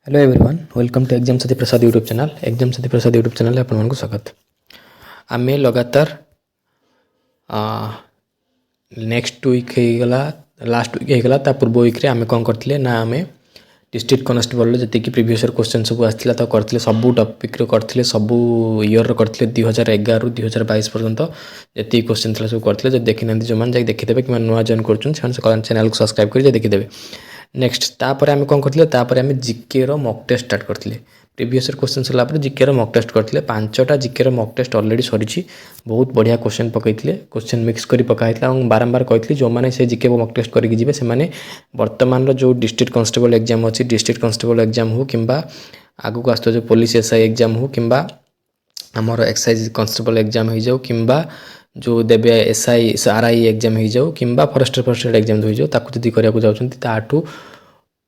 Hello everyone welcome to exam Sati Prasad YouTube channel exam Sati Prasad YouTube channel आपको स्वागत। आम लगातार नेक्स्ट वीक होगला लास्ट वीक होगला पूर्व वीक्रे आम कौन करते ना आम डिस्ट्रिक्ट कनेस्टेबल जी प्रीवियस इयर क्वेश्चन सब आसाला तो करते सब टपिक करते सब इयर करते 2011 ରୁ 2022 पर्यंत जी क्वेश्चन था सब करते देखी ना जो मैंने देखीदे कि नुआ जॉइन कर चैनल को सब्सक्राइब कर देखीदे। नेक्स्ट तापर आम कौन करते आम जिके मक टेस्ट स्टार्ट करते प्रीवियस क्वेश्चन सर जिके मक टेस्ट करते 5टा जिके मक टेस्ट अलरेडी सरी बहुत बढ़िया क्वेश्चन पकई क्वेश्चन मिक्स कर पकाई बारंबार कहती जो मैंने से जिके मक टेस्ट करके जी से बर्तमान जो डिस्ट्रिक्ट कन्स्टेबल एग्जाम अच्छी डिस्ट्रिक्ट कन्स्टेबल एग्जाम हो कि आगू आस जो पुलिस एसआई एग्जाम हो कि आमर एक्साइज कन्स्टेबल एग्जाम हो जाऊ कि जो देवे एसआई आरआई एग्जाम हो जाऊ कि फरेस्टर एग्जाम हो जाऊ जब करने जाऊँ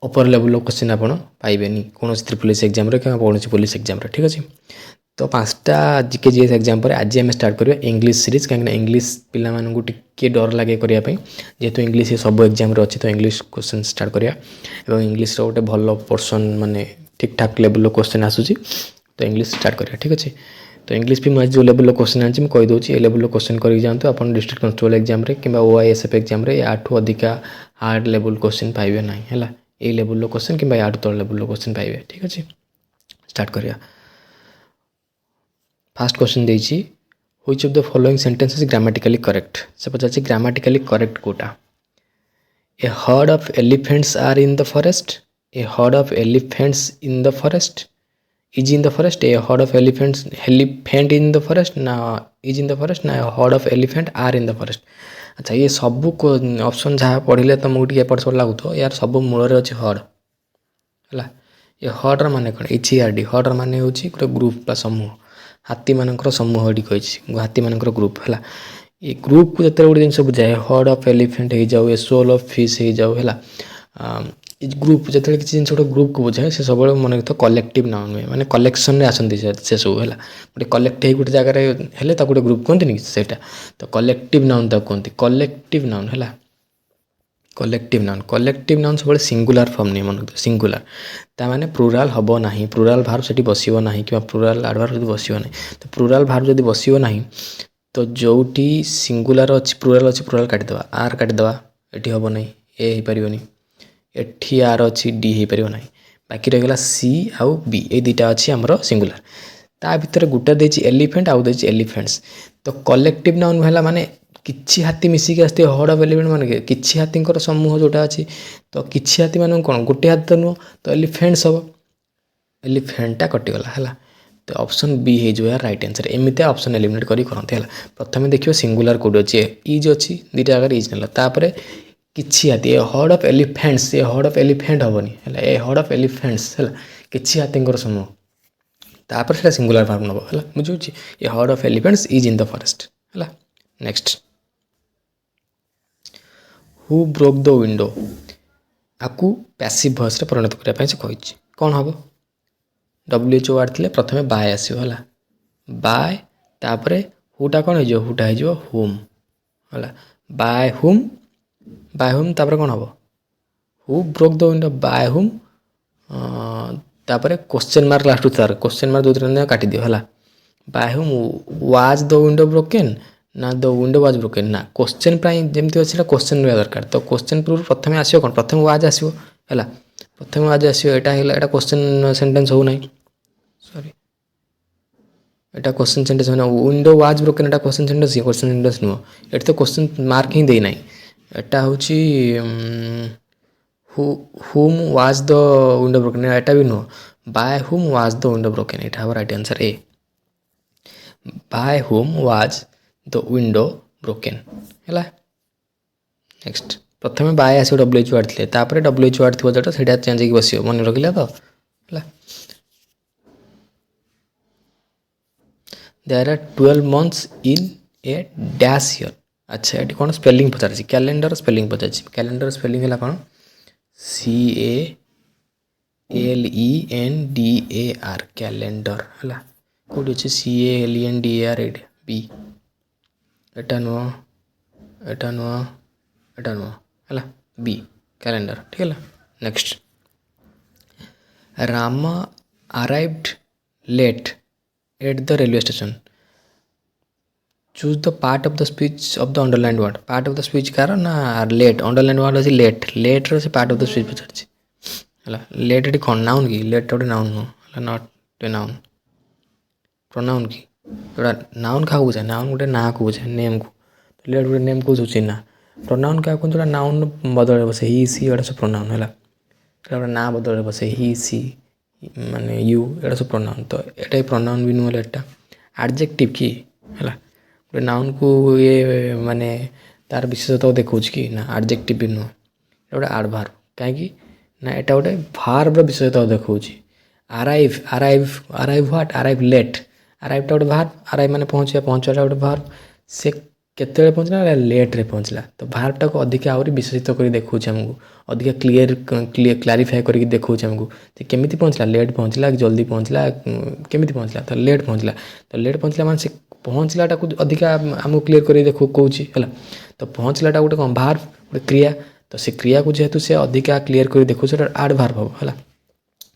अपर लेवल क्वेश्चन आप पाइबे कौन पुलिस एग्जाम कौन पुलिस एग्जाम ठीक अच्छे। तो 5टा जिके जीएस एग्जाम पर आज आम स्टार्ट करिया इंग्लिश सीरीज कहीं इंग्लिश पिला मानू टिके डर लगे करने जेहेतु इंग्लिश सब एग्जाम अच्छी तो इंग्लिश क्वेश्चन स्टार्ट करिया और इंग्लिश गोटे भल पोर्सन माने ठीक ठाक लेवल क्वेश्चन आसूसी तो इंग्लिश स्टार्ट करिया ठीक अच्छे। तो इंग्लिश भी मुझे जो लेवल क्वेश्चन आनी मुझे कहीदे ये लेवल क्वेश्चन कर जातु आप डिस्ट्रिक्ट कन्स्टेबल एग्जाम कि ओआईएसएफ एग्जाम या अधिका हार्ड लेवल क्वेश्चन पाइबे ना है ये लेवल क्वेश्चन कि या तल लेवल क्वेश्चन पाइबे ठीक अच्छे। स्टार्ट करिया फास्ट क्वेश्चन देछि which of the following sentence is grammatically correct से पचार ग्रामेटिकली करेक्ट कोटा a herd of elephants are in the forest a herd of elephants in the forest is in the forest a herd of elephant in the forest ना is in the forest ना herd of elephant are in the forest. अच्छा ये सब option जहाँ पढ़ले तो मुझे एपट सब लगुथ यार सब मूल अच्छे हर्ड है ये हर्डर मान कौन HERD हर्डर मान हूँ गोटे ग्रुप समूह हाथी मानकर समूह ये कही हाथी मानकर ग्रुप है ये ग्रुप को जिते गोटे जिन बुझाए हर्ड ऑफ एलिफेंट हो जाऊ ए सोल ऑफ फिश हो जाऊ है ग्रुप जो किसी जिन गोटे ग्रुप को बुझाए से सब मन रखिए कलेक्टिव नाउन नुहे मैंने कलेक्शन में आसती से सब है गोटे कलेक्ट गोटे जगार हेल्ले गोटे ग्रुप कहते से तो कलेक्टिव नाउन कहते कलेक्टिव नाउन है कलेक्टिव नाउन सब सिंगुलर फॉर्म नहीं मन सिंगुलर ताने प्लुराल हम ना प्लुराल भार से बसो ना कि प्लुराल एडभार्ब जो बसो ना तो प्लुराल भार जो बसो ना तो जोटी सिंगुलर अच्छी प्लुराल अच्छी प्लुराल काटिदेवा आर काटिदेवा ये हम ना ए हो पारनी एठी आर अच्छी डी हो पार ना बाकी रहीगला सी आउ बी ये दुटा अच्छी आमर सिंगुलर ता भितर गोटे देती एलिफेंट आउ देती एलिफेंट्स तो कलेक्टिव नाउन है माने किछि हाथी मिसिक आसते हर्ड ऑफ एलिफेंट माने किछि हाथी समूह जोटा अच्छी तो किछि हाथी मान कौन गोटे हाथी तो नुह तो एलिफेंट्स हम एलिफेंटा कटिगला है तो ऑप्शन बी हो यार राइट आंसर एमती ऑप्शन एलिमिनेट करते हैं। प्रथम देखिए सिंगुलर कौट अच्छे इज अच्छी दुटा जगह इज नापर किछि हाथी a herd of elephants a herd of elephant हेनी है ए हर्ड ऑफ एलिफेंट्स है किछि हाथी समूह तापर से सिंगुलर फॉर्म नब है बुझे a herd of elephants is in the forest है। Next who broke the window आपको पैसिव वॉइस रे परिणत करने से कही कौन हम WHO वार्ड थे प्रथम बाय आसो है बाय तापर हुटा कौन हो हुटा हो हुम है बाय हुम तापर कौन हम who broke the window by whom तापर क्वेश्चन मार्क लास्ट तार क्वेश्चन मार्क दो काट दियो है by whom was the window broken ना द विंडो वाज ब्रोकेन ना क्वेश्चन जमी अच्छे क्वेश्चन रहा दरकार तो क्वेश्चन पूर्व प्रथम आसो कौन प्रथम वाज आसो है प्रथम वाज आसो यहाँ क्वेश्चन सेंटेंस हो ना सॉरी एटा क्वेश्चन सेंटेंस हो ना window was broken Etah question sentence नुह ये तो क्वेश्चन मार्क ही देना एटा हूँ हुम वाज द विंडो ब्रोकेन एटा भी नुह by whom was the window broken यहाँ हम right answer A by whom was the window broken है। नेक्स्ट प्रथम बाय आसो WHO वार्ड थे तापर WHO वार्ड थी जोटा से चेंज हो बस मन रखिला तो है there are 12 months in a dash year. अच्छा ये कौन स्पेलिंग पचार कैलेंडर स्पेलिंग पचार कैलेंडर स्पेलिंग है कौन CALENDAR कैलेंडर है कौट अच्छे CALENDAR बी एटा नुह एटा नुह एटा नुह है बी कैलेंडर ठीक है। Next Ram arrived late at the railway station. Choose the part of the speech of the underlined word. Part of the speech କାହାର ନା ଲେଟ୍। ଅଣ୍ଡରଲାଇନ୍ ୱାର୍ଡ଼ ଅଛି ଲେଟ୍। ଲେଟ୍ର ସେ ପାର୍ଟ ଅଫ୍ ଦ ସ୍ପିଚ୍ ପଚାରିଛି ହେଲା। Late ଏଠି କ'ଣ ନାଉନ୍ କି? ଲେଟ୍ ଗୋଟେ ନାଉନ୍ ନୁହଁ ହେଲା, ନଟ୍ ଏ ନାଉନ୍। ପ୍ରୋନାଉନ୍ କି? एउटा ନାଉନ୍ କାହାକୁ ବୁଝାଏ? ନାଉନ୍ ଗୋଟେ ନାଁକୁ ବୁଝାଏ, ନେମ୍କୁ। ଲେଟ୍ ଗୋଟେ ନେମ୍ କହୁଛୁ ଚିହ୍ନା। ପ୍ରୋନାଉନ୍ କାହାକୁ କୁହନ୍ତି? ଗୋଟେ ନାଉନ୍ ବଦଳରେ ବସେ, ହି ସି, ଏଗୁଡ଼ା ସବୁ ପ୍ରୋନାଉନ୍ ହେଲା। ଏଇଟା ଗୋଟେ ନାଁ ବଦଳରେ ବସେ, ହି ସି ମାନେ ୟୁ, ଏଗୁଡ଼ା ସବୁ ପ୍ରୋନାଉନ୍। ତ ଏଇଟା ପ୍ରୋନାଉନ୍ ବି ନୁହେଁ ଲେଟ୍ଟା। ଆଡ଼ଜେକ୍ଟିଭ୍ କି ହେଲା, ଗୋଟେ ନାଉନ୍କୁ ଇଏ ମାନେ ତାର ବିଶେଷତ୍ୱ ଦେଖାଉଛି କି ନା, ଆଡ଼ଜେକ୍ଟିଭ୍ ବି ନୁହଁ। ଏଇଟା ଗୋଟେ ଆଡ଼ଭାର୍ବ। କାହିଁକି ନା ଏଇଟା ଗୋଟେ ଭାର୍ବର ବିଶେଷତ୍ୱ ଦେଖାଉଛି। ଆରାଇଭ୍, ହ୍ୱାଟ୍? ଆରାଇଭ୍ ଲେଟ୍। ଆରାଇଭ୍ଟା ଗୋଟେ ଭାର୍ବ। ଆରାଇଭ୍ ମାନେ ପହଞ୍ଚିବା, ପହଞ୍ଚିବାଟା ଗୋଟେ ଭାର୍ବ। ସେ କେତେବେଳେ ପହଞ୍ଚିଲା? ଲେଟ୍ରେ ପହଞ୍ଚିଲା। ତ ଭାର୍ବଟାକୁ ଅଧିକା ଆହୁରି ବିଶେଷିତ କରି ଦେଖାଉଛି ଆମକୁ, ଅଧିକା କ୍ଲାରିଫାଏ କରିକି ଦେଖାଉଛି ଆମକୁ ଯେ କେମିତି ପହଞ୍ଚିଲା। ଲେଟ୍ ପହଞ୍ଚିଲା କି ଜଲ୍ଦି ପହଞ୍ଚିଲା, କେମିତି ପହଞ୍ଚିଲା? ତ ଲେଟ୍ ପହଞ୍ଚିଲା। ତ ଲେଟ୍ ପହଞ୍ଚିଲା ମାନେ ସେ ପହଞ୍ଚିଲାଟାକୁ ଅଧିକା ଆମକୁ କ୍ଲିୟର୍ କରି କହୁଛି ହେଲା। ତ ପହଞ୍ଚିଲାଟା ଗୋଟେ କ'ଣ? ଭାର୍ବ, ଗୋଟେ କ୍ରିୟା। ତ ସେ କ୍ରିୟାକୁ ଯେହେତୁ ସେ ଅଧିକା କ୍ଲିୟର୍ କରି ଦେଖାଉଛି, ସେଟା ଆଡ଼ଭାର୍ବ ହେବ ହେଲା।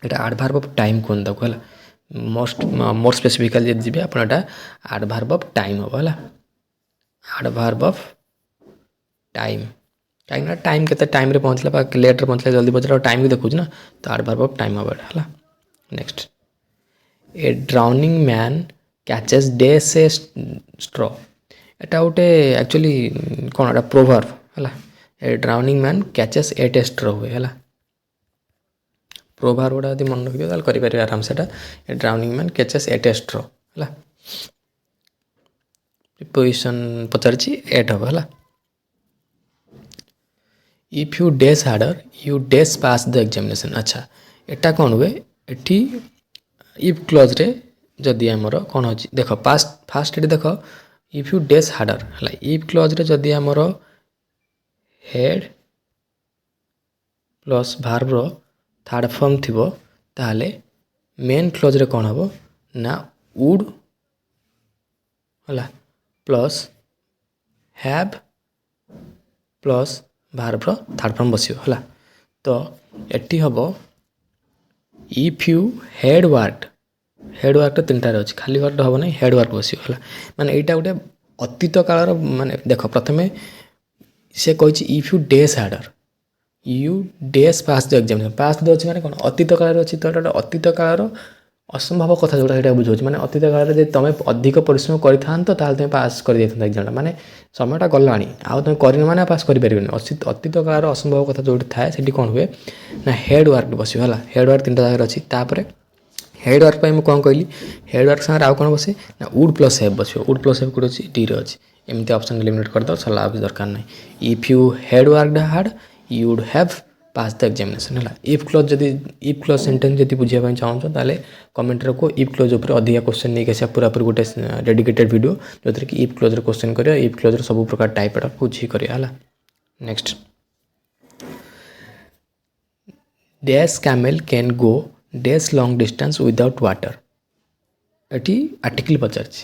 এটা ଆଡ଼ଭାର୍ବ ଅଫ୍ ଟାଇମ୍ କୁହନ୍ତି ତାକୁ ହେଲା। ମୋର୍ ସ୍ପେସିଫିକାଲି ଯଦି ଯିବେ ଆପଣ, ଏଇଟା ଆଡ଼ଭାର୍ବ ଅଫ୍ ଟାଇମ୍ ହେବ ହେଲା। ଆଡ଼ଭାର୍ବ ଅଫ୍ ଟାଇମ୍, କାହିଁକିନା ଟାଇମ୍ କେତେ ଟାଇମ୍ରେ ପହଞ୍ଚିଲା ବା ଲେଟ୍ରେ ପହଞ୍ଚିଲା, ଜଲ୍ଦି ପହଞ୍ଚିଲା, ଟାଇମ୍ ବି ଦେଖାଉଛି ନା। ତ ଆଡ଼ଭାର୍ବ ଅଫ୍ ଟାଇମ୍ ହେବ ଏଇଟା ହେଲା। ନେକ୍ସଟ, ଏ ଡ୍ରାଉନିଂ ମ୍ୟାନ୍ କ୍ୟାଚେସ୍ ଡେସ୍ ଏ ଷ୍ଟ୍ର। ଏଟା ଗୋଟେ ଆକ୍ଚୁଆଲି କ'ଣ, ଏଟା ପ୍ରୋଭର୍ବ ହେଲା। ଏ drowning man catches at a straw ହୁଏ ହେଲା। ପ୍ରୋଭାର୍ବ ଗୁଡ଼ା ଯଦି ମନେ ରଖିବେ ତାହେଲେ କରିପାରିବେ ଆରାମସେ। ଏଟା a drowning man catches at a straw ହେଲା। ପ୍ରିପୋଜିସନ୍ ପଚାରିଛି, ଏଟ୍ ହେବ ହେଲା। If you ଡେସ୍ harder you ଡେସ୍ pass the examination. ଆଚ୍ଛା, ଏଟା କ'ଣ ହୁଏ ଏଠି? ଇଫ୍ କ୍ଲଜ୍ରେ ଯଦି ଆମର କ'ଣ ଅଛି ଦେଖ, ଫାଷ୍ଟ ଏଠି ଦେଖ, ଇଫ୍ ୟୁ ଡେସ୍ ହାର୍ଡର ହେଲା। ଇଫ୍ କ୍ଲଜ୍ରେ ଯଦି ଆମର ହେଡ୍ ପ୍ଲସ୍ ଭାର୍ବର ଥାର୍ଡ଼ ଫର୍ମ ଥିବ, ତାହେଲେ ମେନ୍ କ୍ଲଜ୍ରେ କ'ଣ ହେବ ନା ଉଡ୍ ହେଲା ପ୍ଲସ୍ ହ୍ୟାଭ୍ ପ୍ଲସ୍ ଭାର୍ବର ଥାର୍ଡ଼ ଫର୍ମ ବସିବ ହେଲା। ତ ଏଠି ହେବ if you had worked. Had ୱାର୍କଟା ତିନିଟାରେ ଅଛି, ଖାଲି ୱାର୍କଟା ହେବ ନାହିଁ, ହେଡ୍ ୱାର୍କ ବସିବ ହେଲା। ମାନେ ଏଇଟା ଗୋଟେ ଅତୀତ କାଳର, ମାନେ ଦେଖ ପ୍ରଥମେ ସେ କହିଛି if you ଡେସ୍ harder, you ଡେସ୍ pass the examination. Pass the ଅଛି ମାନେ କ'ଣ? ଅତୀତ କାଳରେ ଅଛି। ତ ଏଟା ଗୋଟେ ଅତୀତ କାଳର ଅସମ୍ଭବ କଥା ଯେଉଁଟା, ସେଇଟା ବୁଝାଉଛି। ମାନେ ଅତୀତ କାଳରେ ଯଦି ତୁମେ ଅଧିକ ପରିଶ୍ରମ କରିଥାନ୍ତ ତାହେଲେ ତୁମେ ପାସ୍ କରିଯାଇଥାନ୍ତ ଏକ୍ଜାମଟା। ମାନେ ସମୟଟା ଗଲାଣି, ଆଉ ତୁମେ କରିନ ମାନେ ପାସ୍ କରିପାରିବନି। ଅତୀତ କାଳର ଅସମ୍ଭବ କଥା ଯେଉଁଠି ଥାଏ, ସେଠି କ'ଣ ହୁଏ ନା ହେଡ୍ ୱାର୍କ ବସିବ ହେଲା। ହେଡ୍ ୱାର୍କ ତିନିଟା ଜାଗାରେ ଅଛି। ତାପରେ ହେଡ୍ ୱାର୍କ ପାଇଁ ମୁଁ କ'ଣ କହିଲି, ହେଡ୍ ୱାର୍କ ସାଙ୍ଗରେ ଆଉ କ'ଣ ବସେ ନା ଉଡ୍ ପ୍ଲସ୍ ହେଭ୍ ବସିବ। ଉଡ୍ ପ୍ଲସ୍ ହେଭ୍ କେଉଁଠି ଅଛି? ଡିରେ ଅଛି। ଏମିତି ଅପସନ୍ ଏଲିମିନେଟ୍ କରିଦେବ, ସରିଲା, ଆଉ କିଛି ଦରକାର ନାହିଁ। If you had worked hard you would have pass the examination ହେଲା। ଇଫ୍ କ୍ଲଜ୍ ଯଦି, ଇଫ୍ କ୍ଲଜ୍ ସେଣ୍ଟେନ୍ସ ଯଦି ବୁଝିବା ପାଇଁ ଚାହୁଁଛ, ତାହେଲେ କମେଣ୍ଟରେ କୁହ। ଇଫ୍ କ୍ଲଜ୍ ଉପରେ ଅଧିକା କ୍ୱେଶ୍ଚନ୍ ନେଇକି ଆସିବା, ପୁରାପୁରି ଗୋଟେ ଡେଡିକେଟେଡ୍ ଭିଡ଼ିଓ, ଯେଉଁଥିରେ କି ଇଫ୍ କ୍ଲଜ୍ର କ୍ୱେଶ୍ଚନ୍ କରିବା, ଇଫ୍ କ୍ଲଜ୍ର ସବୁ ପ୍ରକାର ଟାଇପ୍ ଏଟା ବୁଝିକି କରିବା ହେଲା। Next, dash camel can go dash long distance without water. ଏଠି ଆର୍ଟିକିଲ୍ ପଚାରିଛି।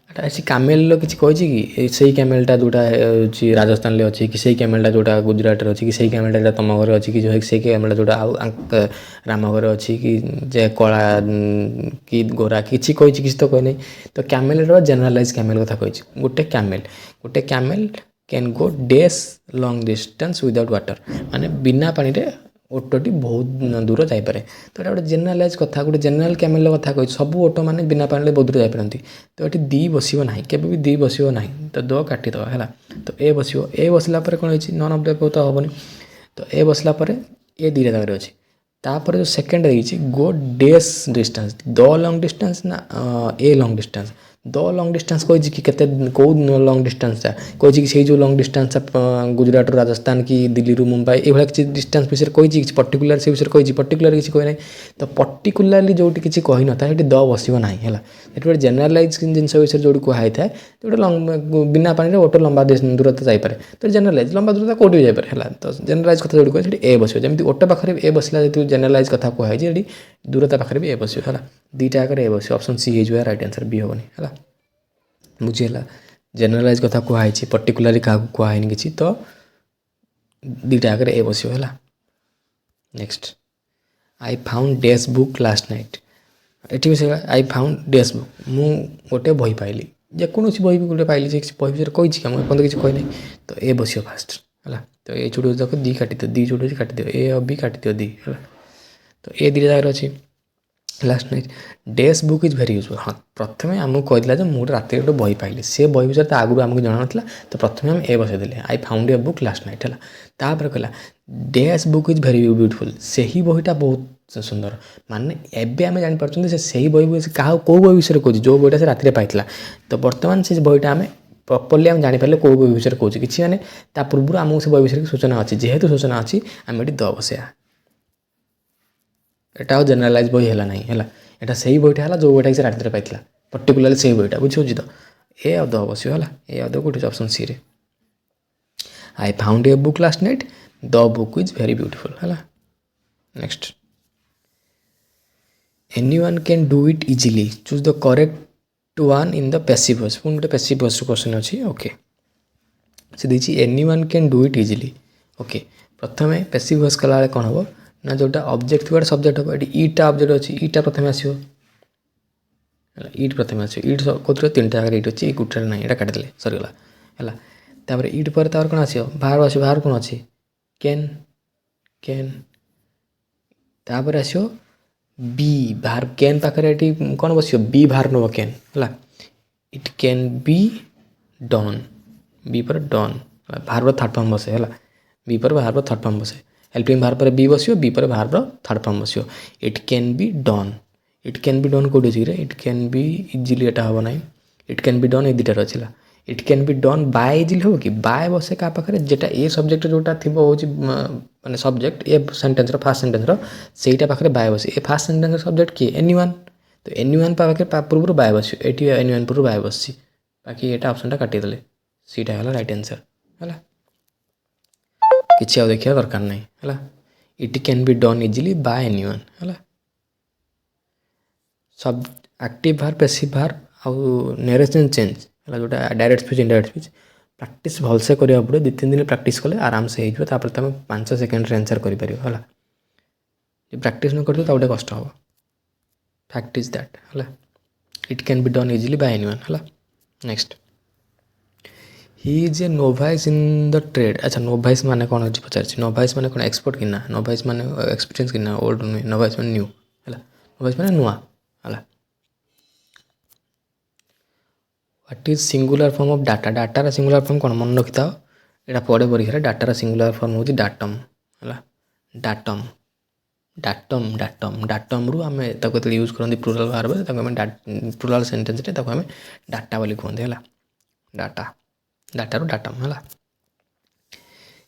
ଏଟା ଅଛି କାମେଲ୍ର କିଛି କହିଛି କି? ସେଇ କ୍ୟାମେଲ୍ଟା ଯେଉଁଟା ହେଉଛି ରାଜସ୍ଥାନରେ ଅଛି, କି ସେଇ କ୍ୟାମେଲ୍ଟା ଯେଉଁଟା ଗୁଜୁରାଟରେ ଅଛି, କି ସେଇ କ୍ୟାମେଲ୍ଟା ଯେଉଁଟା ତୁମ ଘରେ ଅଛି, କି ସେଇ କ୍ୟାମେଲ୍ଟା ଯେଉଁଟା ଆଉ ରାମ ଘରେ ଅଛି, କି ଯେ କଳା କି ଗୋରା, କିଛି କହିଛି? କିଛି ତ କହିନାହିଁ। ତ କ୍ୟାମେଲ୍ର ଜେନେରାଲାଇଜ୍ କ୍ୟାମେଲ୍ କଥା କହିଛି। ଗୋଟେ camel can go dash long distance without water, ମାନେ ବିନା ପାଣିରେ ଓଟଟି ବହୁତ ଦୂର ଯାଇପାରେ। ତ ଏଇଟା ଗୋଟେ ଜେନେରାଲାଇଜ୍ କଥା, ଗୋଟେ ଜେନେରାଲ୍ କ୍ୟାମେଲ୍ର କଥା କହିଛି। ସବୁ ଓଟ ମାନେ ବିନା ପାଣିରେ ବହୁତ ଦୂର ଯାଇପାରନ୍ତି। ତ ଏଠି ଦି ବସିବ ନାହିଁ, କେବେ ବି ଦି ବସିବ ନାହିଁ। ତ ଦ କାଟିଦେବା ହେଲା। ତ ଏ ବସିବ। ଏ ବସିଲା ପରେ କ'ଣ ହେଇଛି? ନନ୍ ଅଫ୍ ଦ ତ ହେବନି। ତ ଏ ବସିଲା ପରେ ଏ ଦୁଇଟା ଜାଗାରେ ଅଛି। ତାପରେ ଯେଉଁ ସେକେଣ୍ଡ ହେଇଛି ଗୋ ଡେସ୍ ଡିଷ୍ଟାନ୍ସ, ଦ ଲଙ୍ଗ୍ ଡିଷ୍ଟାନ୍ସ ନା ଏ ଲଙ୍ଗ୍ ଡିଷ୍ଟାନ୍ସ? ଦ ଲଙ୍ଗ୍ ଡିଷ୍ଟାନ୍ସ କହିଛି କି କେତେ, କେଉଁ ଲଙ୍ଗ୍ ଡିଷ୍ଟାନ୍ସଟା କହିଛି କି? ସେଇ ଯେଉଁ ଲଙ୍ଗ୍ ଡିଷ୍ଟାନ୍ସଟା ଗୁଜୁରାଟରୁ ରାଜସ୍ଥାନ କି ଦିଲ୍ଲୀରୁ ମୁମ୍ବାଇ, ଏଇଭଳିଆ କିଛି ଡିଷ୍ଟାନ୍ସ ବିଷୟରେ କହିଛି? କିଛି ପର୍ଟିକୁଲାର ସେ ବିଷୟରେ କହିଛି? ପର୍ଟିକୁଲାର କିଛି କହିନାହିଁ। ତ ପର୍ଟିକୁଲାରଲି ଯେଉଁଠି କିଛି କହିନଥାଏ ସେଠି ଦ ବସିବ ନାହିଁ ହେଲା। ସେଠି ଗୋଟେ ଜେନେରାଲାଇଜ୍ ଜିନିଷ ବିଷୟରେ ଯେଉଁଠି କୁହାହେଇଥାଏ, ଯେଉଁଠି ବିନା ପାଣିରେ ଓଟ ଲମ୍ବା ଦୂରତା ଯାଇପାରେ। ତ ଜେନେରାଲାଇଜ୍ ଲମ୍ବା ଦୂରତା କେଉଁଠି ବି ଯାଇପାରେ ହେଲା। ତ ଜେନେରାଲାଇଜ୍ କଥା ଯେଉଁଠି କୁହାଯାଏ ସେଠି ଏ ବସିବ। ଯେମିତି ଓଟ ପାଖରେ ଏ ବସିଲା, ଯେହେତୁ ଜେନେରାଲାଇଜ୍ କଥା କୁହାହେଇଛି, ସେଠି ଦୂରତା ପାଖରେ ବି ଏ ବସିବ ହେଲା। ଦୁଇଟା ଆଗରେ ଏ ବସିବ। ଅପସନ୍ ସି ହେଇଯିବ ରାଇଟ୍ ଆନ୍ସର୍, ବି ହେବନି ହେଲା। ବୁଝିହେଲା? ଜେନେରାଲାଇଜ୍ କଥା କୁହାହେଇଛି, ପର୍ଟିକୁଲାରି କାହାକୁ କୁହାହେଇନି କିଛି, ତ ଦୁଇଟା ଆଗରେ ଏ ବସିବ ହେଲା। Next, I found dash book last night ଏଠି ବି ସେଇଆ ଆଇ ଫାଉଣ୍ଡ ଡ୍ୟାସ୍ ବୁକ୍ ମୁଁ ଗୋଟେ ବହି ପାଇଲି ଯେକୌଣସି ବହି ବି ଗୋଟେ ପାଇଲି ଯେ ବହି ବିଷୟରେ କହିଛି କି ମୁଁ ଏପର୍ଯ୍ୟନ୍ତ କିଛି କହିନାହିଁ ତ ଏ ବସିବ ଫାଷ୍ଟ ହେଲା ତ ଏ ଛୋଟ ଯାକ ଦି କାଟିଦିଅ ଦି ଛୋଟ ଅଛି କାଟିଦିଅ ଏ ଆଉ ବି କାଟିଦିଅ ଦି ହେଲା ତ ଏ ଦୁଇଟା ଜାଗାରେ ଅଛି last night dash book is very useful ହଁ ପ୍ରଥମେ ଆମକୁ କହିଥିଲା ଯେ ମୁଁ ଗୋଟେ ରାତିରେ ଗୋଟେ ବହି ପାଇଲି ସେ ବହି ବିଷୟରେ ତା ଆଗରୁ ଆମକୁ ଜଣାନଥିଲା ତ ପ୍ରଥମେ ଆମେ ଏ ବସାଇଦେଲେ I found a book last night ହେଲା ତାପରେ କହିଲା dash book is very beautiful ସେହି ବହିଟା ବହୁତ ସୁନ୍ଦର ମାନେ ଏବେ ଆମେ ଜାଣିପାରୁଛନ୍ତି ସେ ସେହି ବହି କାହା କେଉଁ ବହି ବିଷୟରେ କହୁଛି ଯେଉଁ ବହିଟା ସେ ରାତିରେ ପାଇଥିଲା ତ ବର୍ତ୍ତମାନ ସେ ବହିଟା ଆମେ ପ୍ରପରଲି ଆମେ ଜାଣିପାରିଲେ କେଉଁ ବହି ବିଷୟରେ କହୁଛି କିଛି ମାନେ ତା ପୂର୍ବରୁ ଆମକୁ ସେ ବହି ବିଷୟରେ ସୂଚନା ଅଛି ଯେହେତୁ ସୂଚନା ଅଛି ଆମେ ଏଠି ଦ ବସେଇବା এটা ଆଉ ଜେନେରାଲାଇଜ୍ ବହି ହେଲା ନାହିଁ ହେଲା ଏଇଟା ସେଇ ବହିଟା ହେଲା ଯେଉଁ ବହିଟା ସେ ରାତିରେ ପାଇଥିଲା ପର୍ଟିକୁଲାରଲି ସେଇ ବହିଟା ବୁଝିହେଉଛି ତ ଏ ଆଉ ଦ ବସିବ ହେଲା ଏ ଆଉ ଦ କୋଉଠି ଅପସନ୍ ସିରେ I found a book last night the book is very beautiful ହେଲା next anyone can do it easily choose the correct one in the passive voice ପୁଣି ଗୋଟେ passive voice କ୍ୱେଶ୍ଚନ୍ ଅଛି ଓକେ ସେ ଦେଇଛି anyone can do it easily okay ପ୍ରଥମେ passive voice କଲାବେଳେ କ'ଣ ହେବ ନା ଯେଉଁଟା ଅବଜେକ୍ଟ ଥିବ ଗୋଟେ ସବଜେକ୍ଟ ହେବ ଏଠି ଇଟା ଅବଜେକ୍ଟ ଅଛି ଇଟା ପ୍ରଥମେ ଆସିବ ହେଲା ଇଟ୍ ପ୍ରଥମେ ଆସିବ ଇଟ୍ କେଉଁଥିରେ ତିନିଟା ଜାଗାରେ ଇଟ୍ ଅଛି ଗୋଟେରେ ନାହିଁ ଏଇଟା କାଟିଦେଲେ ସରିଗଲା ହେଲା ତାପରେ ଇଟ୍ ପରେ ତାପରେ କ'ଣ ଆସିବ ବାହାର ଆସିବ ବାହାର କ'ଣ ଅଛି କ୍ୟାନ୍ କ୍ୟାନ୍ ତାପରେ ଆସିବ बी बाहर कैन पाखे कौन बस बी बाहर नब कैन है it can be done be पर डन बाहर थर्ड फॉर्म बसे है बी पर बाहर थर्ड फॉर्म बसे हेल्पिंग बाहर पर बी बस बी पर बाहर थर्ड फॉर्म बस it can be done it can be done कौटे अच्छी इट कैन बी इजिली एटा हम ना इट कैन बी डन ये दुटार अच्छी it can be done by easily हम कि बाय बसे क्या पाखे जेटा ए सब्जेक्ट जोटा थी हूँ माने subject a sentence fast sentence सेटा पाखे बाय बस ए फास्ट सेंटेंस सब्जेक्ट किए एनीवन तो एनीवन पाखे पूर्व बाय बस ये एनीवन पूर्व बाय बस बाकी यहाँ ऑप्शन काटिदेले सीटा है राइट आंसर है कि देखा दरकार नहीं है it can be done easily by anyone है सब एक्टिव भार पैसिव भार आउ नरेशन चेंज है जोटा direct speech indirect speech practice भलसे करा पड़े 2-3 दिन प्रैक्टिस कले आराम से हो तुम 5 सेकेंड आंसर कर प्रैक्टिस न कर गोटे कष्ट हम फैक्ट इज दैट है it can be done easily by anyone है next he is a novice in the trade अच्छा नोवाइस माने कौन अच्छी पचार नोवाइस माने कौन एक्सपर्ट कि नोवाइस माने एक्सपीरियंस कि ओल्ड नुहे नोवाइस माने न्यू है नोवाइस माने नुआ है what is singular form of data डाटार सिंगुलर फॉर्म कौन मन रखी था यहाँ पड़े परीक्षा डाटार सिंगुलर फॉर्म हूँ डाटम है डाटम डाटम डाटम डाटम रु आम यूज करते प्लुराल बाहर प्लुराल सेंटेंस आम डाटा बोली कहते हैं डाटा डाटा रू डाटम है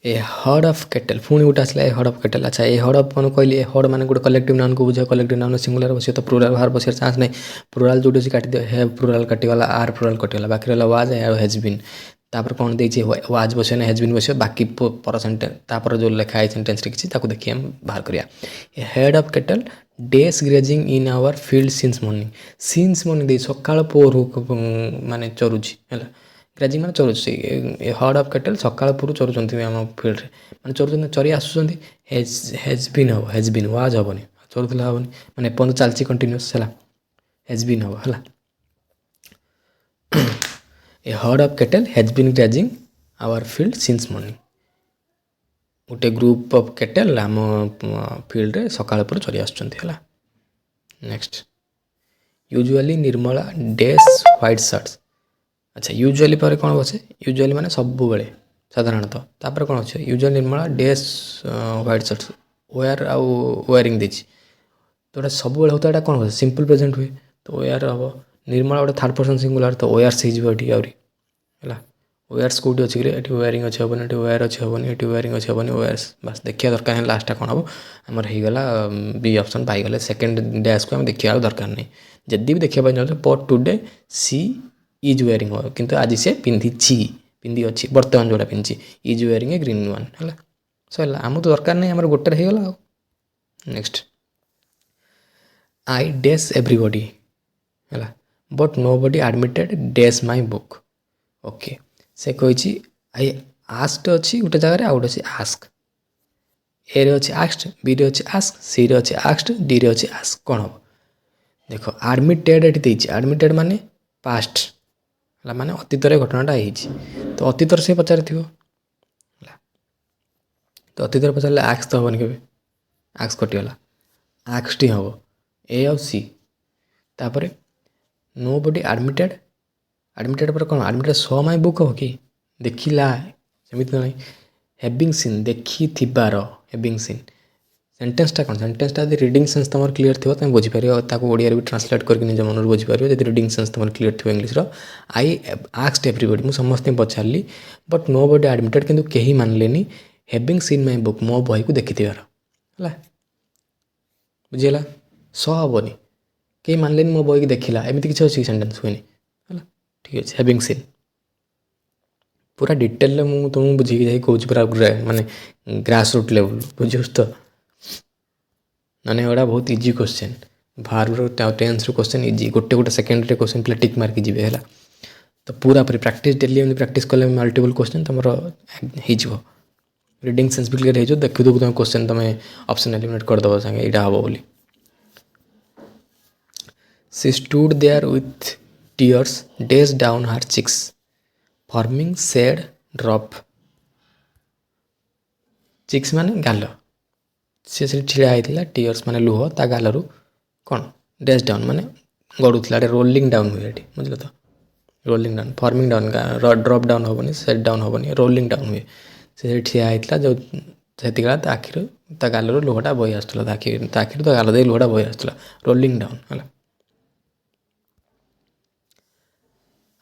ए हर्ड ऑफ केटल पुणी गोटे आसला ए हर्ड ऑफ केटल अच्छा ए हर्ड ऑफ मैंने कहली ए हर्ड माने गोटे कलेक्टिव नाउन को बुझे कलेक्टिव नाउन सिंगुलर बस तो प्लुराल बाहर बस चांस नहीं प्लुराल जो काटी दियो है प्लुराल कटिगला आर प्लुराल कटिगला बाकी रहा वाज हैज बीन तापर कौन देछि वाज बस हैज बीन बस बाकी पर सेंटेंस तापर जो लिखा है सेंटेंस रे किछि ताको देखि हम बाहर करिया a herd of cattle dash grazing in our field since morning दे सकाळ पोर माने चरुछि हैला ग्रेजिंग मैंने चरुच हर्ड ऑफ केटल सकाल पूर्व चरुँच आम फिल्ड मैंने चरुँच चरी आसुँच हेज बीन हम हेज बीन वाज हेनी चरुला हेनी मैंने एपर्त चलती कंटिन्यूस है हेज बीन हम है a herd of cattle has been grazing our field since morning गोटे ग्रुप ऑफ केटल आम फील्ड सकाल पूर्व चरी आसुँच है next usually Nirmala dash white shirts अच्छा यूजुअली पर कौन बसे यूजुअली माने सब बेले साधारणतः तापर कौन अच्छे usual Nirmala dash white shirts wear आउ वेयरिंग देछि तो सब बेले होता है कौन बसे सिंपल प्रेजेंट हुए तो वेयर हम निर्मला गोटे थर्ड पर्सन सिंगुलर तो वेयर्स हो है वेयर्स कौटी अच्छी ये वेयरिंग अच्छे हेनी ये वेयर अच्छे हेनी ये वेयरिंग अच्छे हेनी वेयर्स बस देखिए दरकार है लास्ट कौन हम आमर होगला बी ऑप्शन पाईगले सेकेंड डैश को आम देखा दरकार नहीं जदि भी देखा चाहते पर टुडे सी इज वेयरिंग हो किंतु आज से पिंधि अच्छी बर्तमान जोड़ा पिंधि is wearing a green one है सर आम तो दरकार नहीं आम गोटे होगला नेक्स्ट आई डैश एवरीबॉडी है but nobody admitted dash my book okay से कही आई आस्क्ड अच्छी गोटे जगह आउट अच्छी आस्क ए रे अच्छे आस्क्ड, बी रे अच्छे आस्क, सी रे अच्छे आस्क्ड, डी रे अच्छे आस्क, कौन हम? देख आडमिटेड ये देती, आडमिटेड माने पास्ट है माने अतीत घटनाटा होती, तो अतीत से पचार थी, तो अतीत पचारे आक्स तो हेनी के, आक्स कटिगला, आक्स टी हम ए आउ सी। तापर नो बडी आडमिटेड, आडमिटेड पर कौन? आडमिटेड सो माई बुक हो कि देखिला, सेमती तो नहीं। हैविंग सीन देखी थिबार, हैविंग सीन सेंटेंसटा कौन? सेंटेंसटा यदि रिडिंग सेन्स तुम क्लीयर थी तुम बुझीपार, ताको ओडिया भी ट्रांसलेट करके निज मन बुझीपार यदि रिडिंग सेन्स तुम क्लीयर थी इंग्लिश। आई आस्क्ड एवरीबडी, मुझे समस्त पचारि बट नो बडी आडमिटेड, किंतु कहीं मानलेनी हैविंग सीन माई बुक, मो बही को देखिथिबार है, बुझीगला। स हेनी कहीं मानलेनी मो बही की देखिला, एमती किसी अच्छी सेंटेंस हुए है, ठीक अच्छे। हैविंग सीन पूरा डिटेल मुझे तुमको बुझे जाए कौच पूरा माने ग्रास रूट लेवल बुझुस तो, मैंने एटा बहुत easy question, verb tense question easy, गोटे गोटे सेकेंड क्वेश्चन पे टिक मार्क जी है, तो पूरा पूरी प्रैक्टिस डेली प्रैक्टिस कले मल्टीपल क्वेश्चन तुम हो, रीडिंग सेंस भी क्लियर हो, देखु तुम क्वेश्चन तुम ऑप्शन एलिमिनेट करदेव सागे यहाँ हम बोली। She stood there with tears days down her cheeks forming sad drop, cheeks माने गाल, सी छिड़ा होता टीयर्स माने लुह ता गालू कौन? डेज डाउन माने गड़ूला, रोलिंग डाउन हुए बुझल तो, rolling down, forming down, drop down हेनी, सेट डाउन हेनी, रोलिंग डाउन हुए, से ठिया होता जो से आखिर ता गालू लुहटा बही आसला, आखिर ता गाल दे लुहटा बही आसला, रोलिंग डाउन है।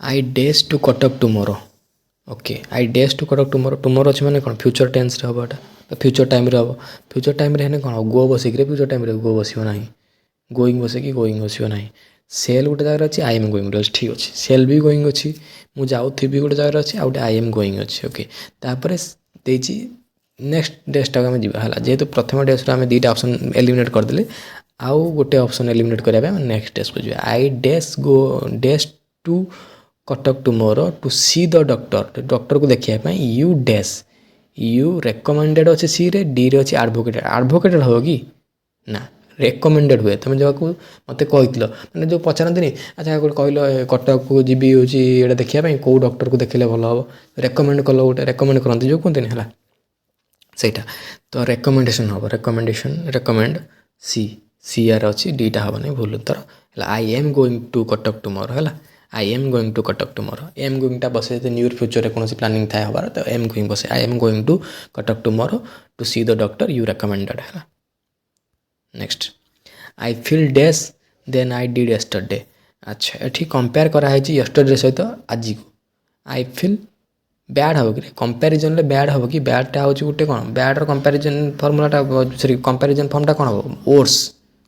I dash to Cuttack tomorrow, okay I dash to Cuttack tomorrow, tomorrow अच्छे मैंने कौन? फ्यूचर टेन्स रे हम, फ्यूचर टाइम रे हम, फ्यूचर टाइम रे कौन? गो बसिक फ्यूचर टाइम रे गो बस ना, गोइंग बसिक गोइंग बस ना, सेल गोटे जगह अच्छी, आई एम गोइंग गोटे ठीक अच्छे, सेल भी गोइंग अच्छी, मुझे जाऊथी गोटे जगह अच्छी, आउटे आई एम गोइंग अच्छे, ओके। तापर नेक्स्ट डेजटा आम जावा, जेहेतु प्रथम डेज आम दुईटा ऑप्शन एलिमिनेट करदे, आउ गोटे ऑप्शन एलिमिनेट करने नेक्स्ट डेज को जावा। I dash go dash to Cuttack tomorrow to see the doctor, doctor को देखापी, यू डेज, यू रेकमेंडेड अच्छे सी रे, डी रे अच्छे आडभोकेटेड, आडभोकेटेड हो कि ना रेकमेंडेड हुए, तुम जब मत कही मैंने जो पचारती, अच्छा गोटे कहल कटक को जी हूँ देखापी कौ डॉक्टर को देखले भल हम, रेकमेंड कल गोटे रेकमेंड करती जो कहते है सहीटा, तो रेकमेंडेशन हम, रेकमेंडेशन रेकमेंड सी, सी आर अच्छी डीटा हम नहीं भूल तर है। I am going to Cuttack tomorrow है, I am going to Cuttack tomorrow, am गोइंगटा बसे नियर फ्यूचर कौन प्लानिंग थाए हबार, तो एम गोइंग बसे, I am going to Cuttack tomorrow to see the doctor you recommended है। Next I feel dash than I did yesterday, अच्छा ये कंपेयर कराई यस्टरडे सहित आज को, आई फिल बैड हम कि कंपेरिजन बैड हम कि, बैडटा हूँ गोटे कौन? बैड्र कंपेरिजन फर्मुलाटा सरी कंपेरिजन फर्मटा कौन हम? ओर्स,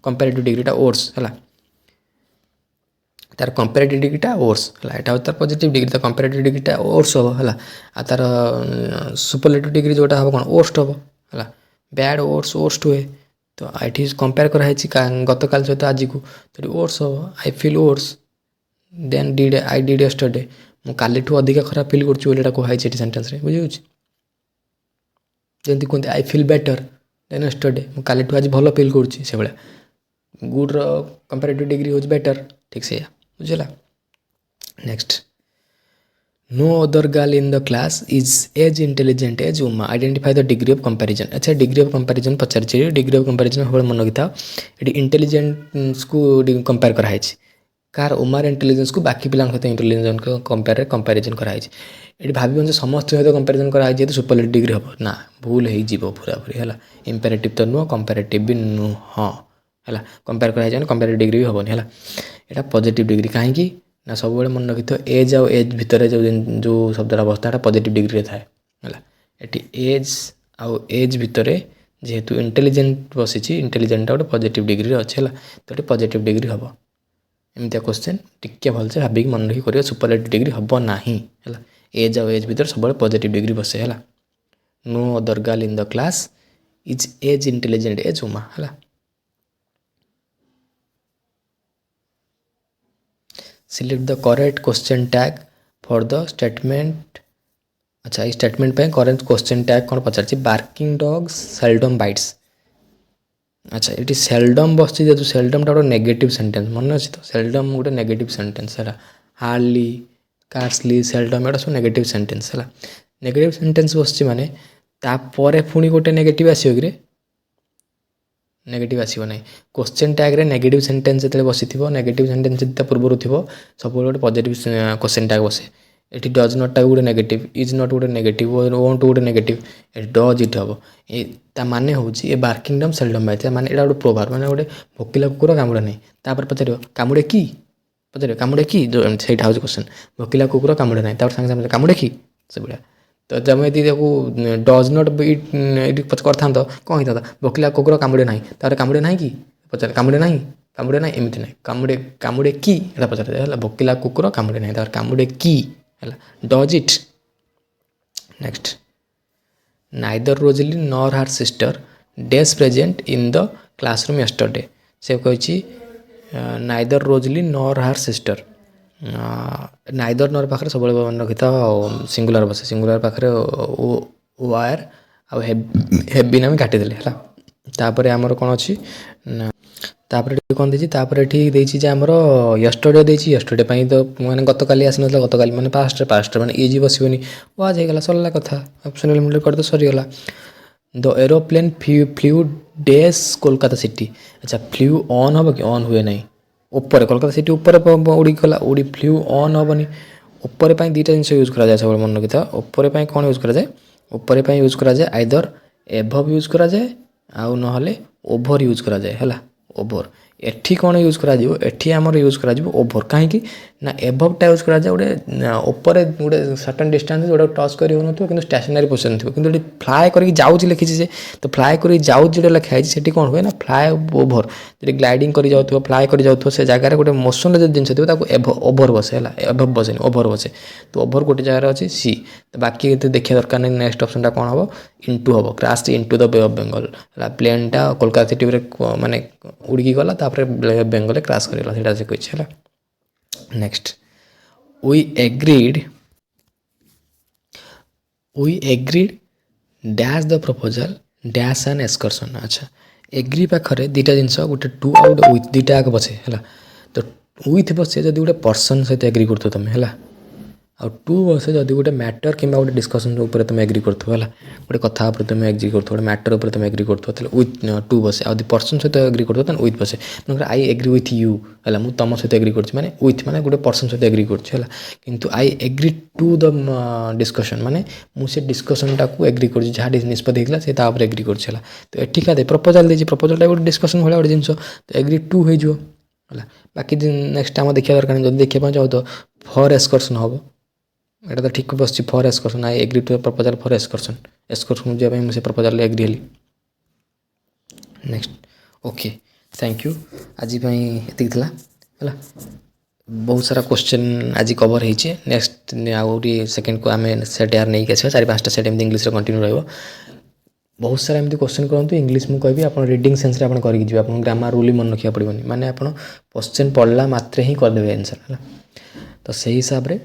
कंपेरेटिव डिग्रीटा ओर्स है, तार कंपेरेटिव डिग्रीटा ओर्स है, यहाँ तार पॉजिटिव डिग्री, तो कंपेरेटिव डिग्रीटा ओर्स हम है, तार सुपरलेटिव डिग्री जोटा हम कौन? ओर्स्ट हम है, बैड ओर्स ओर्स्ट हुए, तो ये कंपेयर कराई गत काल सहित आज को, तो ओर्स हम, I fill ours then did I did yesterday, मु काली अधिक खराब फिल करुँचा कहुई सेन्टेन्स बुझे, जमी कहते I feel better than yesterday, मु काली आज भल फिल करुँची से भाया, गुड्र कंपेरेटिव डिग्री हूँ बेटर, ठीक से बुझेगा। Next no other girl in the class is as intelligent as Uma, identify the degree of comparison, अच्छा डिग्री ऑफ कंपैरिजन पचार, डिग्री ऑफ कंपैरिजन हम मन रखी था, ये इंटेलिजेंस को कंपेयर कराई, कार उमार इंटेलिजेंस को बाकी पिला सहित इंटेलिजेंस को कंपेरिजन कराई, ये भाव समस्त सहित कंपेरिजन कराई जेहतु सुपरलेटिव डिग्री हम ना, भूल हो पूरा पूरी है, इंपेरेटिव तो नुह कंपेरेटिव भी नुह है, कंपेयर कराई कंपेरेटिव डिग्री भी हेनी है, यहाँ पॉजिटिव डिग्री कहीं ना सब मन रखी थो एज आउ एज भितर जो शब्दटा बसता है पॉजिटिव डिग्री थाए है, ये एज आउ एज भितर जेहेतु इंटेलिजेंट बसी इंटेलिजेंटा गोटे पॉजिटिव डिग्री अच्छे है, तो ये पॉजिटिव डिग्री हम, एमती क्वेश्चन टिके भलसे भाविक मन रखी कर, सुपरलेटिव डिग्री हम ना है, एज आउ एज भितर सब पॉजिटिव डिग्री बसे है। No other girl in the class is as intelligent as Uma है। Select the correct question tag for the statement अच्छा ये स्टेटमेंट पे करेंट क्वेश्चन टैग कौन पचार बार्किंग डॉग सेल्डम बाइट्स अच्छा ये सेल्डम बस जेहतु सेल्डमटा गोटे नेगेटिव सेंटेंस मन अच्छे तो सेल्डम गोटे नेगेटिव सेंटेंस है हार्डली कार्सली सेल्डम एटा सब नेगेटिव सेंटेंस है नेगेटिव सेंटेंस बस माने तापर पुणी गोटे नेगेटिव आसो कि नेगेटिव आसो ना क्वेश्चन टैग्रे नेगेटिव सेंटेंस जो बसी नेगेटिव सेंटेंस जो पूर्व थो सब गोटे पॉजिटिव क्वेश्चन टैग बसे ये डज नॉट गोटे नेगेटिव इज नॉट गोटे नेगेटिव वोंट गोटे नेगेटिव डज इट हम ये माने हूँ ये बार्किंग डम सेल्डम बाइट माने यहाँ गोटे प्रोभार्ब माने गोटे भोकिला कुकुर कामुड़े नहीं तापर पचार कामुड़े कि पचार कामुड़े कि जो सहीटा हूँ क्वेश्चन भोकिला कुकुर कामुड़े नहीं सागे सागे कामुड़े कि से भाया तो जब यदि डज नट इट करता कौन होता भोकिला कुकुर कामुड़े ना तार कामुड़े ना कि पचार कामुड़े ना एमती ना कामुड़े कामुड़े कि पचार भोकिला कुकुर कामुड़े ना तार कामुड़े कि does it next neither Rosalie nor her sister dash present in the classroom yesterday से कही neither Rosalie nor her sister neither nor पाखे सब मन रखी था सिंगुलर बसे सिंगुलर पाखे वायर आ हेबिन आम काटिदेले है तापर आमर कौन अच्छी तापर कौन देती तापर ये आमर यस्टरडे देती यस्टरडे तो मैंने गतकाली आसी ना गतकाली मैंने पास्ट पास्ट मैंने इजी बसबनी वाज होगा सरला कथा ऑप्शनल एलिमेंट कर सरीगला the aeroplane flew dash Kolkata city अच्छा फ्लू ऑन हम कि ऑन हुए ना ऊपर कोलकाता सिटी ऊपर उड़ी गला उड़ी फ्लू ऑन हेनी ऊपर दुईटा जिन यूज कराए सब मन रखी था ऊपर कौन यूज कराए ऊपर यूज कराए आइदर एभव यूज कराए आउ ना ओभर यूज कराए है ओभर एठी कौन यूज करा एठी आमर यूज करा ओभर कहीं ना एभवटा यूज करा गोटे ऊपर गोटे सर्टन डिस्टेंस जोटा टच कर कि स्टेशनरी पोजिशन थी कि फ्लाए करके जाऊँ लिखी से तो फ्लाए कर जाऊँ जो लिखाई से कौन हुए ना फ्लाए ओभर जो ग्लाइडिंग कर जाऊ फ्लाए कर जाऊ से जगार गोटे मोशन जो जिन थी ओभर बसे है एभव बसे ओभर बसे तो ओभर गोटे जगार अच्छे सी तो बाकी देखा दरकार नहीं नेक्स्ट ऑप्शन कौन हम इंटू हम crash into the bay of Bengal प्लेनटा कोलकाता सिटी माने उड़की गला तापर बेंगल क्रैश करगला से कही है next we agreed dash the proposal dash an excursion अच्छा एग्री पाखे दुटा जिनस गोटे टू आ गए विथ दुटा आगे बसे है तो विथ बसे जब गोटे पर्सन सहित एग्री कर तुम है आ टू बसे जब गोटे मैटर कि गोटे डिस्कसन उपर तुम एग्री कर गोटे कथा तुम एग्री कर गोटे मैटर उपर तुम एग्री कर विथ टू बसे आ पर्सन सहित एग्री कर विथ बसे मैं आई एग्री विथ यू है मुझे तुम सहित एग्री कर विथ माने गोटे पर्सन सहित एग्री कर किंतु I agree to the discussion माने मुझे डिस्कसन टाक एग्री कर जहाँ निष्पत्ति होता से तापर एग्री कर तो एठी क्या प्रपोजल देती प्रपोजल गोटे डिस्कसन भाई गोटे जिनस तो एग्री टू हो बाकी नेक्स्ट आम देखा दरकार जब देखा चाहो तो फॉर एक्सकर्सन हम एटा तो ठीक बस for excursion I agree to proposal for excursion जावाई मुझे प्रपोजल एग्री हेली नेक्स्ट ओके थैंक यू आज ये है बहुत सारा क्वेश्चन आज कवर होइए नेक्स्ट आउरी सेकेंड को आम सेट यार नहीं आस चार पाँचटा सेट एमती इंग्लिश कंटिन्यू रहा बहुत सारा एमती क्वेश्चन करते इंग्लिश मुझे कहि आप रीडिंग सेन्स आप करके आप ग्रामर रूल मन रखा पड़ोनी माने आप क्वेश्चन पढ़ला मात्रे ही करदे आंसर है तो से हिसाब से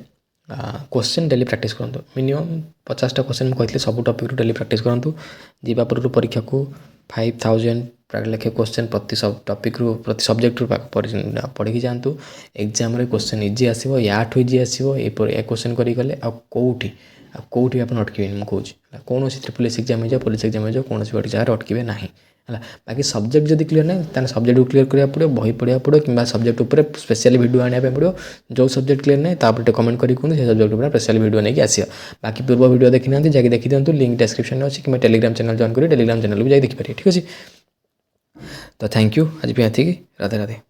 क्वेश्चन डेली प्रैक्टिस करूँ मिनिमम 50टा क्वेश्चन मुझे कहती सब टॉपिक डेली प्रैक्टिस करूँ जीवा पूर्व परीक्षा को 5000 लेखे क्वेश्चन प्रति सब टॉपिक प्रति सब्जेक्ट रू पढ़ी जातु एग्जाम क्वेश्चन इजी आसो या इजी आसो ए क्वेश्चन करें कौटी आप अटके मुझे कौन कौन ट्रिपल एस एग्जाम हो पुलिस एग्जाम हो कौन जगह अटके ना है बाकी सब्जेक्ट जब क्लीयर ना तो सब्जेक्ट को क्लीयर करा पड़ो बही पढ़ा पड़ो कि सब्जेक्ट उपर स्पेशल वीडियो आने पड़ो जो सब्जेक्ट क्लीयर ना तापर कमेंट करें से सब्जेक्ट उपर स्पेशल वीडियो नहीं आसिया बाकी पूर्व वीडियो देखी ना जाके देखी दिखाँ लिंक डिस्क्रिप्शन में अच्छी कि टेलीग्राम चैनल जॉइन करें टेलीग्राम चैनल भी जाके देखिपारे ठीक अच्छे तो थैंक यू आज भी राधे राधे।